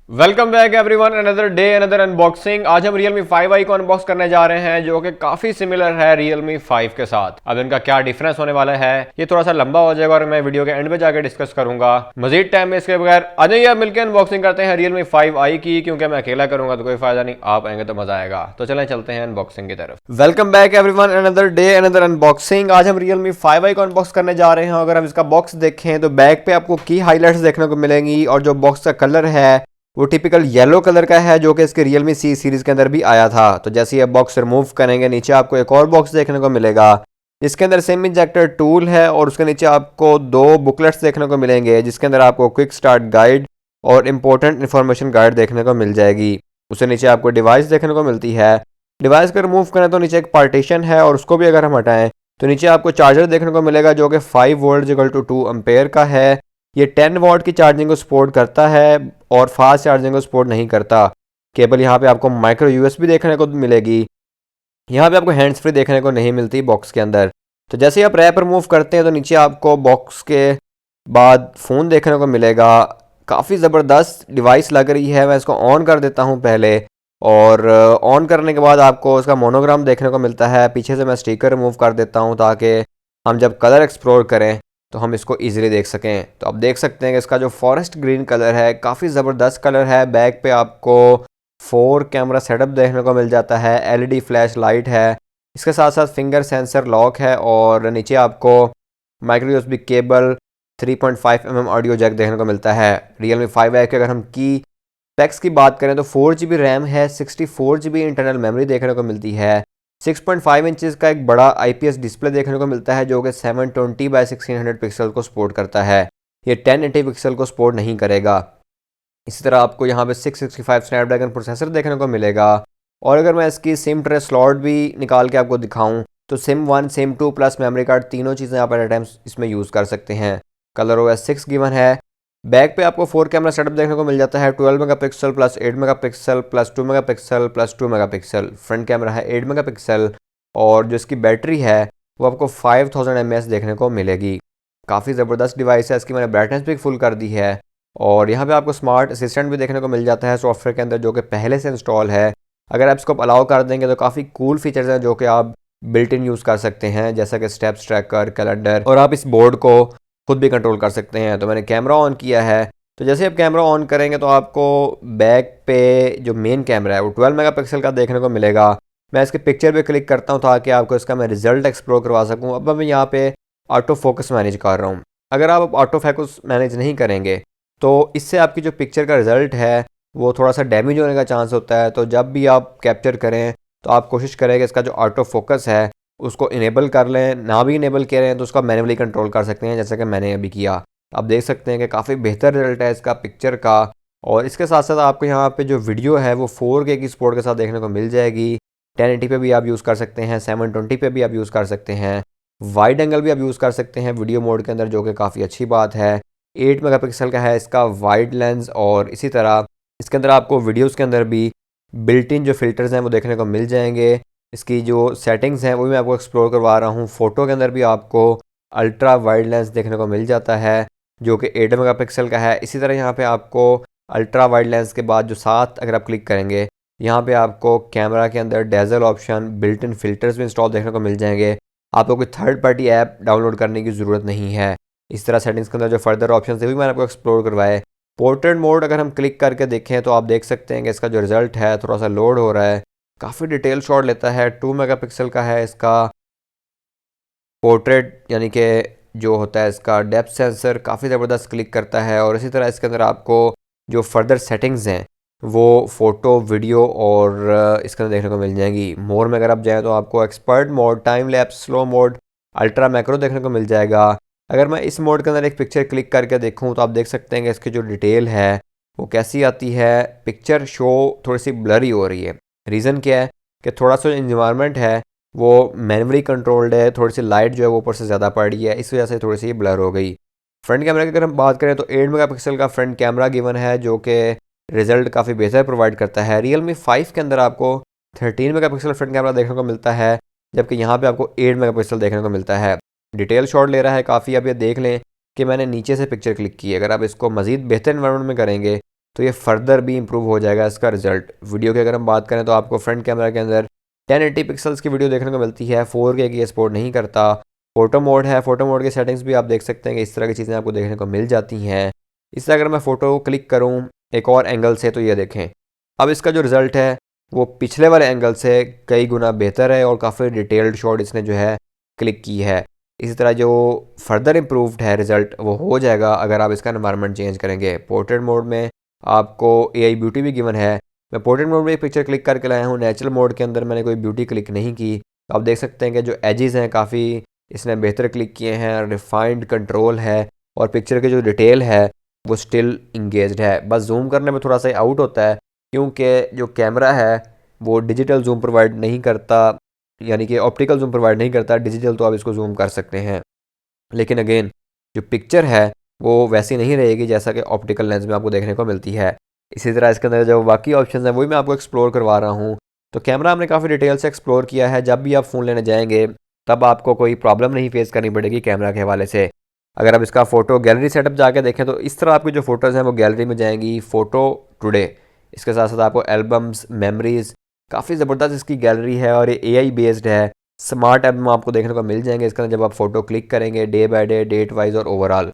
Welcome back everyone, another day another unboxing. आज हम Realme 5i को अनबॉक्स करने जा रहे हैं जो कि काफी सिमिलर है Realme 5 के साथ। अब इनका क्या डिफरेंस होने वाला है ये थोड़ा सा लंबा हो जाएगा और मैं वीडियो के एंड में जाकर डिस्कस करूंगा। मजीद टाइम में इसके बगैर आ जाइए आप मिलकर अनबॉक्सिंग करते हैं Realme 5i की, क्योंकि मैं अकेला करूंगा तो कोई फायदा नहीं, आप आएंगे तो मजा आएगा। तो चलें चलते हैं अनबॉक्सिंग की तरफ। Welcome back everyone, another day another unboxing. आज हम Realme 5i को अनबॉक्स करने जा रहे हैं। अगर हम इसका बॉक्स देखें तो बैक पे आपको की हाईलाइट्स देखने को मिलेंगी और जो बॉक्स का कलर है वो टिपिकल येलो कलर का है जो कि इसके Realme C सीरीज के अंदर भी आया था। तो जैसे ये बॉक्स रिमूव करेंगे नीचे आपको एक और बॉक्स देखने को मिलेगा जिसके अंदर सिम इंजेक्टर टूल है और उसके नीचे आपको दो बुकलेट्स देखने को मिलेंगे जिसके अंदर आपको क्विक स्टार्ट गाइड और इंपॉर्टेंट इन्फॉर्मेशन गाइड देखने को मिल जाएगी। उसके नीचे आपको डिवाइस देखने को मिलती है। डिवाइस को रिमूव करें तो नीचे एक पार्टीशन है और उसको भी अगर हम हटाएं तो नीचे आपको चार्जर देखने को मिलेगा जो कि 5 वोल्ट इक्वल टू 2 एम्पेयर का है। ये 10 वॉट की चार्जिंग को सपोर्ट करता है और फास्ट चार्जिंग को सपोर्ट नहीं करता। केबल यहाँ पे आपको माइक्रो यूएसबी देखने को मिलेगी। यहाँ पे आपको हैंड्स फ्री देखने को नहीं मिलती बॉक्स के अंदर। तो जैसे ही आप रैप रिमूव करते हैं तो नीचे आपको बॉक्स के बाद फ़ोन देखने को मिलेगा। काफ़ी ज़बरदस्त डिवाइस लग रही है। मैं इसको ऑन कर देता हूँ पहले और ऑन करने के बाद आपको इसका मोनोग्राम देखने को मिलता है। पीछे से मैं स्टिकर रिमूव कर देता हूँ ताकि हम जब कलर एक्सप्लोर करें तो हम इसको इजीली देख सकें। तो आप देख सकते हैं कि इसका जो फॉरेस्ट ग्रीन कलर है काफ़ी ज़बरदस्त कलर है। बैक पे आपको 4 कैमरा सेटअप देखने को मिल जाता है। एलईडी फ्लैश लाइट है। इसके साथ साथ फिंगर सेंसर लॉक है और नीचे आपको micro USB cable 3.5 audio jack देखने को मिलता है। Realme 5i के अगर हम की स्पेक्स की बात करें तो 4 GB रैम है, 64 GB इंटरनल मेमोरी देखने को मिलती है। 6.5 इंचज़ का एक बड़ा IPS डिस्प्ले देखने को मिलता है जो कि 720x1600 पिक्सल को सपोर्ट करता है। ये 1080 पिक्सल को सपोर्ट नहीं करेगा। इसी तरह आपको यहाँ पे 665 स्नैपड्रैगन प्रोसेसर देखने को मिलेगा। और अगर मैं इसकी सिम ट्रे स्लॉट भी निकाल के आपको दिखाऊं तो SIM 1, SIM 2 plus memory card तीनों चीज़ें आप एट टाइम इसमें यूज़ कर सकते हैं। कलर OS 6 गिवन है। बैक पे आपको 4 कैमरा सेटअप देखने को मिल जाता है। 12 megapixel plus 8 megapixel plus 2 megapixel plus 2 megapixel. Front camera है 8 मेगापिक्सल और जो इसकी बैटरी है वो आपको 5000 mAh देखने को मिलेगी। काफ़ी ज़बरदस्त डिवाइस है। इसकी मैंने ब्राइटनेस भी फुल कर दी है और यहाँ पे आपको स्मार्ट असिस्टेंट भी देखने को मिल जाता है सॉफ्टवेयर के अंदर जो कि पहले से इंस्टॉल है। अगर आप इसको अलाउ कर देंगे तो काफ़ी कूल फीचर्स हैं जो कि आप बिल्ट इन यूज़ कर सकते हैं, जैसा कि स्टेप्स ट्रैकर, कैलेंडर, और आप इस बोर्ड को खुद भी कंट्रोल कर सकते हैं। तो मैंने कैमरा ऑन किया है। तो जैसे आप कैमरा ऑन करेंगे तो आपको बैक पे जो मेन कैमरा है वो 12 मेगापिक्सल का देखने को मिलेगा। मैं इसके पिक्चर पे क्लिक करता हूँ ताकि आपको इसका मैं रिजल्ट एक्सप्लोर करवा सकूँ। अब मैं यहाँ पे ऑटो फोकस मैनेज कर रहा हूँ। अगर आप ऑटो फोकस मैनेज नहीं करेंगे तो इससे आपकी जो पिक्चर का रिजल्ट है वो थोड़ा सा डैमेज होने का चांस होता है। तो जब भी आप कैप्चर करें तो आप कोशिश करें कि इसका जो ऑटो फोकस है उसको इनेबल कर लें। ना भी इनेबल करें तो उसका मैन्युअली कंट्रोल कर सकते हैं जैसे कि मैंने अभी किया। आप देख सकते हैं कि काफ़ी बेहतर रिजल्ट है इसका पिक्चर का। और इसके साथ साथ आपको यहाँ पे जो वीडियो है वो 4K की सपोर्ट के साथ देखने को मिल जाएगी। 1080 पे भी आप यूज़ कर सकते हैं, 720 पे भी आप यूज़ कर सकते हैं, वाइड एंगल भी आप यूज़ कर सकते हैं वीडियो मोड के अंदर, जो कि काफ़ी अच्छी बात है। 8 मेगापिक्सल का है इसका वाइड लेंस और इसी तरह इसके अंदर आपको वीडियोज़ के अंदर भी बिल्ट इन जो फ़िल्टर्स हैं वो देखने को मिल जाएंगे। इसकी जो सेटिंग्स हैं वो भी मैं आपको एक्सप्लोर करवा रहा हूँ। फ़ोटो के अंदर भी आपको अल्ट्रा वाइड लेंस देखने को मिल जाता है जो कि 8 मेगापिक्सल का है। इसी तरह यहाँ पे आपको अल्ट्रा वाइड लेंस के बाद जो साथ अगर आप क्लिक करेंगे यहाँ पे आपको कैमरा के अंदर dazzle option, built in filters भी इंस्टॉल देखने को मिल जाएंगे। आपको कोई थर्ड पार्टी ऐप डाउनलोड करने की ज़रूरत नहीं है। इस तरह सेटिंग्स के अंदर जो फर्दर ऑप्शन है भी मैंने आपको एक्सप्लोर करवाए। पोर्ट्रेट मोड अगर हम क्लिक करके देखें तो आप देख सकते हैं कि इसका जो रिज़ल्ट है थोड़ा सा लोड हो रहा है। काफ़ी डिटेल शॉट लेता है। 2 मेगापिक्सल का है इसका पोर्ट्रेट, यानी कि जो होता है इसका डेप्थ सेंसर काफ़ी ज़बरदस्त क्लिक करता है। और इसी तरह इसके अंदर आपको जो फर्दर सेटिंग्स हैं वो फ़ोटो, वीडियो और इसके अंदर देखने को मिल जाएंगी। मोर में अगर आप जाएँ तो आपको expert mode, time lapse, slow mode, ultra macro देखने को मिल जाएगा। अगर मैं इस मोड के अंदर एक पिक्चर क्लिक करके देखूँ तो आप देख सकते हैं कि इसकी जो डिटेल है वो कैसी आती है। पिक्चर शो थोड़ी सी ब्लरी हो रही है। रीज़न क्या है कि थोड़ा सा इन्वायरमेंट है वो मैनुअली कंट्रोल्ड है, थोड़ी सी लाइट जो है वो ऊपर से ज़्यादा पड़ रही है, इस वजह से थोड़ी सी ब्लर हो गई। फ्रंट कैमरा की अगर हम बात करें तो 8 मेगापिक्सल का फ्रंट कैमरा गिवन है जो कि रिजल्ट काफ़ी बेहतर प्रोवाइड करता है। Realme 5 के अंदर आपको 13 मेगापिक्सल फ्रंट कैमरा देखने को मिलता है जबकि यहाँ पे आपको 8 मेगापिक्सल देखने को मिलता है। डिटेल शॉट ले रहा है काफ़ी। अब ये देख लें कि मैंने नीचे से पिक्चर क्लिक की है। अगर आप इसको मज़ीद बेहतर इन्वायरमेंट में करेंगे तो ये फर्दर भी इंप्रूव हो जाएगा इसका रिजल्ट। वीडियो की अगर हम बात करें तो आपको फ्रंट कैमरा के अंदर 1080 पिक्सल्स की वीडियो देखने को मिलती है, 4K की ये सपोर्ट नहीं करता। फोटो मोड है, फोटो मोड की सेटिंग्स भी आप देख सकते हैं कि इस तरह की चीज़ें आपको देखने को मिल जाती हैं। इस तरह अगर मैं फ़ोटो क्लिक करूँ एक और एंगल से तो ये देखें, अब इसका जो रिज़ल्ट है वो पिछले वाले एंगल से कई गुना बेहतर है और काफ़ी डिटेल्ड शॉट इसने जो है क्लिक की है। इसी तरह जो फर्दर इम्प्रूव्ड है रिज़ल्ट वो हो जाएगा अगर आप इसका एनवायरनमेंट चेंज करेंगे। पोर्ट्रेट मोड में आपको AI ब्यूटी भी गिवन है। मैं पोर्ट्रेट मोड में एक पिक्चर क्लिक करके लाया हूँ, नेचुरल मोड के अंदर मैंने कोई ब्यूटी क्लिक नहीं की। आप देख सकते हैं कि जो एजेस हैं काफ़ी इसने बेहतर क्लिक किए हैं, रिफाइंड कंट्रोल है और पिक्चर की जो डिटेल है वो स्टिल इंगेज्ड है। बस जूम करने में थोड़ा सा आउट होता है क्योंकि जो कैमरा है वो डिजिटल जूम प्रोवाइड नहीं करता, यानी कि ऑप्टिकल जूम प्रोवाइड नहीं करता। डिजिटल तो आप इसको जूम कर सकते हैं, लेकिन अगेन जो पिक्चर है वो वैसी नहीं रहेगी जैसा कि ऑप्टिकल लेंस में आपको देखने को मिलती है। इसी तरह इसके अंदर जो बाकी ऑप्शन हैं वही मैं आपको एक्सप्लोर करवा रहा हूँ। तो कैमरा हमने काफ़ी डिटेल से एक्सप्लोर किया है। जब भी आप फ़ोन लेने जाएंगे तब आपको कोई प्रॉब्लम नहीं फेस करनी पड़ेगी कैमरा के हवाले से। अगर आप इसका फ़ोटो गैलरी सेटअप जाके देखें तो इस तरह आपकी जो फ़ोटोज़ हैं वो गैलरी में जाएंगी, फ़ोटो टुडे। इसके साथ साथ आपको एल्बम्स, मेमोरीज़, काफ़ी ज़बरदस्त इसकी गैलरी है और ये AI बेस्ड है। स्मार्ट एल्बम आपको देखने को मिल जाएंगे इसके अंदर जब आप फ़ोटो क्लिक करेंगे, day by day, date wise और ओवरऑल।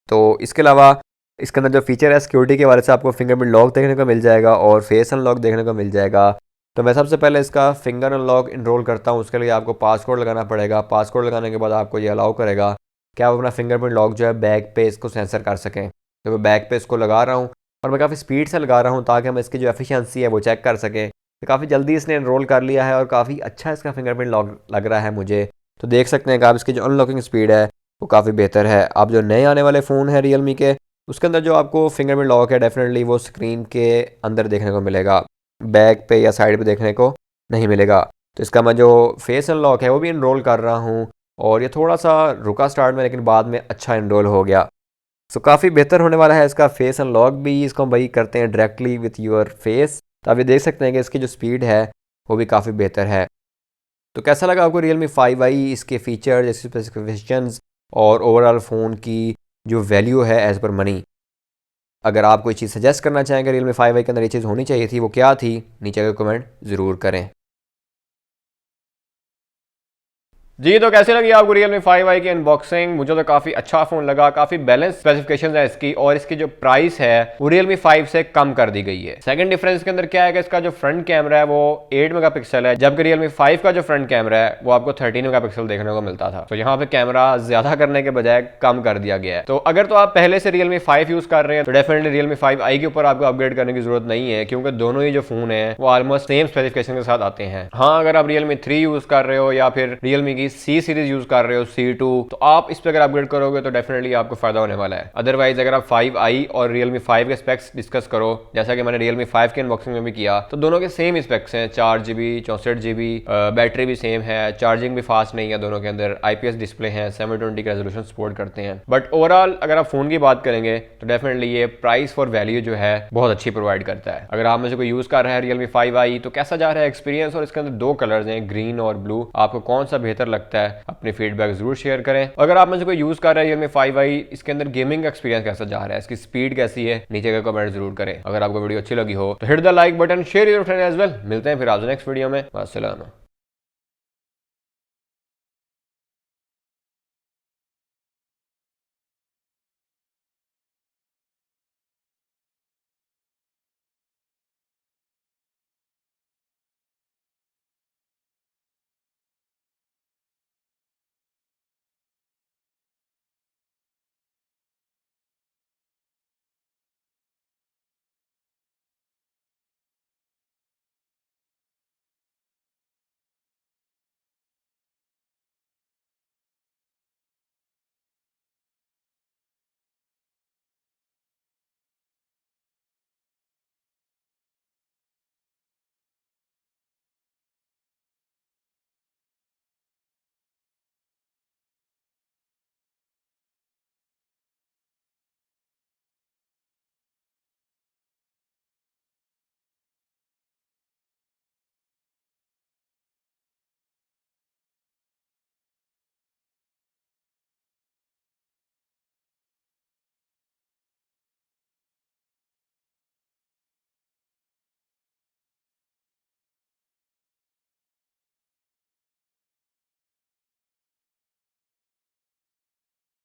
तो इसके अलावा इसके अंदर जो फीचर है सिक्योरिटी के हवाले से आपको फिंगरप्रिंट लॉक देखने को मिल जाएगा और फेस अनलॉक देखने को मिल जाएगा। तो मैं सबसे पहले इसका फिंगर अनलॉक इनरोल करता हूँ। उसके लिए आपको पासकोड लगाना पड़ेगा। पासकोड लगाने के बाद आपको ये अलाउ करेगा कि आप अपना फिंगरप्रिंट लॉक जो है बैक पे इसको सेंसर कर सकें। तो मैं बैक पे इसको लगा रहा हूँ और मैं काफ़ी स्पीड से लगा रहा हूँ ताकि हम इसकी जो एफिशिएंसी है वो चेक कर सकें। तो काफ़ी जल्दी इसने इनरोल कर लिया है और काफ़ी अच्छा इसका फिंगरप्रिंट लॉक लग रहा है मुझे। तो देख सकते हैं कि आप इसकी जो अनलॉकिंग स्पीड है वो काफ़ी बेहतर है। आप जो नए आने वाले फ़ोन है रियलमी के, उसके अंदर जो आपको फिंगरप्रिंट लॉक है डेफिनेटली वो स्क्रीन के अंदर देखने को मिलेगा, बैक पे या साइड पे देखने को नहीं मिलेगा। तो इसका मैं जो फेस अनलॉक है वो भी इनरोल कर रहा हूँ और ये थोड़ा सा रुका स्टार्ट में लेकिन बाद में अच्छा इनरोल हो गया। सो काफ़ी बेहतर होने वाला है इसका फेस अनलॉक भी। इसको हम वही करते हैं डायरेक्टली विथ योर फेस। तो आप ये देख सकते हैं कि इसकी जो स्पीड है वो भी काफ़ी बेहतर है। तो कैसा लगा आपको Realme 5i, इसके फीचर, स्पेसिफिकेशंस और ओवरऑल फ़ोन की जो वैल्यू है एज़ पर मनी। अगर आप कोई चीज़ सजेस्ट करना चाहेंगे Realme 5i के अंदर ये चीज़ होनी चाहिए थी, वो क्या थी, नीचे का कमेंट ज़रूर करें। जी, तो कैसी लगी आपको Realme 5i की अनबॉक्सिंग? मुझे तो काफ़ी अच्छा फ़ोन लगा, काफ़ी बैलेंस स्पेसिफिकेशंस है इसकी और इसकी जो प्राइस है वो Realme 5 से कम कर दी गई है। सेकंड डिफरेंस के अंदर क्या है कि इसका जो फ्रंट कैमरा है वो 8 मेगापिक्सल है, जबकि Realme 5 का जो फ्रंट कैमरा है वो आपको 13 मेगापिक्सल देखने को मिलता था। तो यहाँ पे कैमरा ज्यादा करने के बजाय कम कर दिया गया है। तो अगर तो आप पहले से Realme 5 यूज कर रहे हैं तो डेफिनेटली Realme 5i के ऊपर आपको अपग्रेड करने की जरूरत नहीं है, क्योंकि दोनों ही जो फोन है वो ऑलमोस्ट सेम स्पेसिफिकेशन के साथ आते हैं। हाँ, अगर आप Realme 3 यूज कर रहे हो या फिर Realme की C सीरीज यूज कर रहे हो, C2, तो आप इस पे अगर अपग्रेड करोगे तो डेफिनेटली आपको फायदा होने वाला है। अदरवाइज अगर आप 5i और Realme 5 के स्पेक्स डिस्कस करो, जैसा कि मैंने Realme 5 के अनबॉक्सिंग में भी किया, तो दोनों के सेम स्पेक्स हैं, 4GB 64GB, बैटरी भी सेम है, चार्जिंग भी फास्ट नहीं है, दोनों के अंदर IPS डिस्प्ले है, 720 का रेजोल्यूशन सपोर्ट करते हैं। बट ओवरऑल अगर आप फोन की बात करेंगे तो डेफिनेटली ये प्राइस फॉर वैल्यू जो है बहुत अच्छी प्रोवाइड करता है। अगर आप में से कोई यूज कर रहा है Realme 5i तो कैसा जा रहा है एक्सपीरियंस, और इसके अंदर दो कलर्स हैं, ग्रीन और ब्लू, आपको कौन सा बेहतर लगता है, अपनी फीडबैक जरूर शेयर करें। अगर आप में से कोई यूज कर रहा है Realme 5i, इसके अंदर गेमिंग एक्सपीरियंस कैसा जा रहा है, इसकी स्पीड कैसी है, नीचे का कमेंट जरूर करें। अगर आपको वीडियो अच्छी लगी हो तो hit the like button, share your friend as well. मिलते हैं फिर आज नेक्स्ट वीडियो में। अस्सलाम।